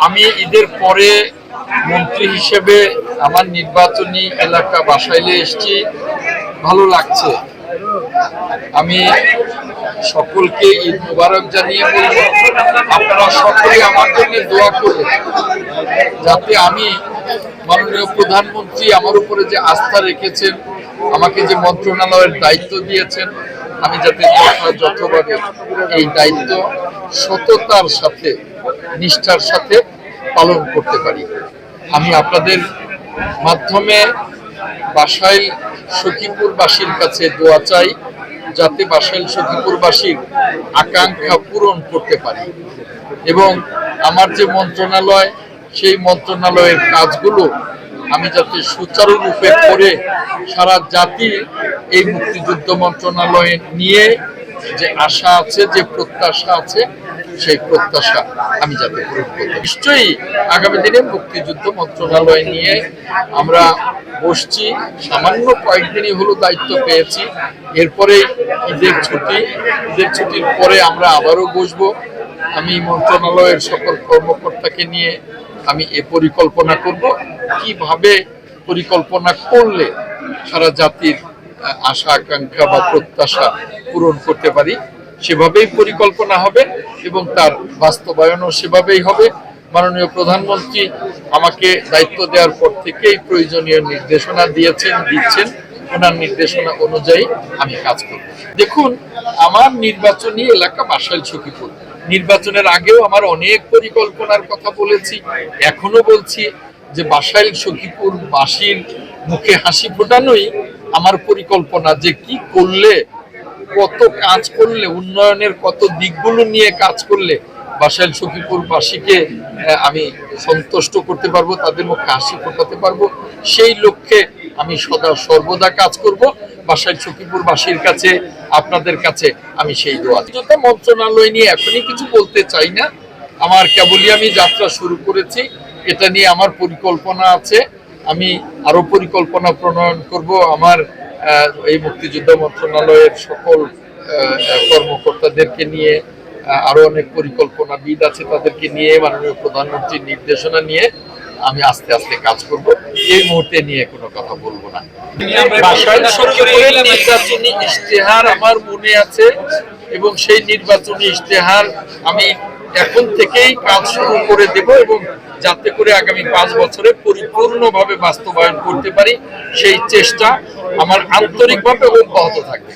আমি ঈদের পরে মন্ত্রী হিসেবে আমার নির্বাচনী এলাকা বাসাইলে এসেছি, ভালো লাগছে। আমি সকলকে ঈদ মুবারক জানিয়ে বলব, আপনারা সকলে আমার জন্য দোয়া করবেন যাতে আমি মাননীয় প্রধানমন্ত্রী আমার উপরে যে আস্থা রেখেছেন, আমাকে যে মন্ত্রণালয়ের দায়িত্ব দিয়েছেন, আমি যাতে যথাযথভাবে এই দায়িত্ব সততার সাথে নিষ্ঠার সাথে পালন করতে পারি। আমি আপনাদের মাধ্যমে বাসাইল সখীপুরবাসীর কাছে দোয়া চাই যাতে বাসাইল সখীপুরবাসীর আকাঙ্ক্ষা পূরণ করতে পারি এবং আমার যে মন্ত্রণালয়, সেই মন্ত্রণালয়ের কাজগুলো আমি যাতে সুচারুরূপে করে সারা জাতি এই মুক্তিযুদ্ধ মন্ত্রণালয়ে নিয়ে যে আশা আছে, যে প্রত্যাশা আছে, সেই প্রত্যাশা আমি যাতে পূরণ করতে। নিশ্চয়ই আগামী দিনে মুক্তিযুদ্ধ মন্ত্রণালয় নিয়ে আমরা বসছি। সামান্য কয়েকদিনই হলো দায়িত্ব পেয়েছি, এরপরে ঈদের ছুটির পরে আমরা আবারও বসবো। আমি মন্ত্রণালয়ের সকল কর্মকর্তাকে নিয়ে আমি এ পরিকল্পনা করব, কিভাবে পরিকল্পনা করলে সারা জাতির আশা আকাঙ্ক্ষা বা প্রত্যাশা পূরণ করতে পারি, সেভাবেই পরিকল্পনা হবে এবং তার বাস্তবায়নও সেভাবেই হবে। মাননীয় প্রধানমন্ত্রী আমাকে দায়িত্ব দেওয়ার পর থেকেই প্রয়োজনীয় নির্দেশনা দিচ্ছেন। ওনার নির্দেশনা অনুযায়ী আমি কাজ করব। দেখুন, আমার নির্বাচনী এলাকা বাসাইল সখীপুর। নির্বাচনের আগেও আমার অনেক পরিকল্পনার কথা বলেছি, এখনো বলছি যে বাসাইল সখীপুরবাসীর মুখে হাসি ফোটানোই আমার পরিকল্পনা, যে কি করলে, কত কাজ করলে, উন্নয়নের কত দিকগুলো নিয়ে কাজ করলে বাসাইল সখীপুরবাসীকে আমি সন্তুষ্ট করতে পারবো, তাদের মুখে হাসি ফোটাতে পারবো, সেই লক্ষ্যে আমি সর্বদা কাজ করব। বাসাইল সখীপুরবাসীর কাছে, আপনাদের কাছে আমি সেই দোয়া। মন্ত্রণালয় নিয়ে এখনই কিছু বলতে চাই না, আমার কেবলই আমি যাত্রা শুরু করেছি। এটা নিয়ে আমার পরিকল্পনা আছে, আমি আরো পরিকল্পনা প্রণয়ন করব। আমার এই মুক্তিযুদ্ধ মন্ত্রণালয়ের সকল কর্মকর্তাদেরকে নিয়ে, আরো অনেক পরিকল্পনাবিদ আছে, তাদেরকে নিয়ে মাননীয় প্রধানমন্ত্রীর নির্দেশনা নিয়ে আমি আস্তে আস্তে কাজ করব। এই মুহূর্তে নিয়ে কোনো কথা বলবো না। বাসাইল সখীপুরের নির্বাচনী ইশতেহার আমার মনে আছে এবং সেই নির্বাচনী ইশতেহার আমি এখন থেকেই কাজ শুরু করে দেব এবং যাতে করে আগামী 5 বছরে পরিপূর্ণভাবে বাস্তবায়ন করতে পারি, সেই চেষ্টা আমার আন্তরিকভাবে অব্যাহত থাকবে।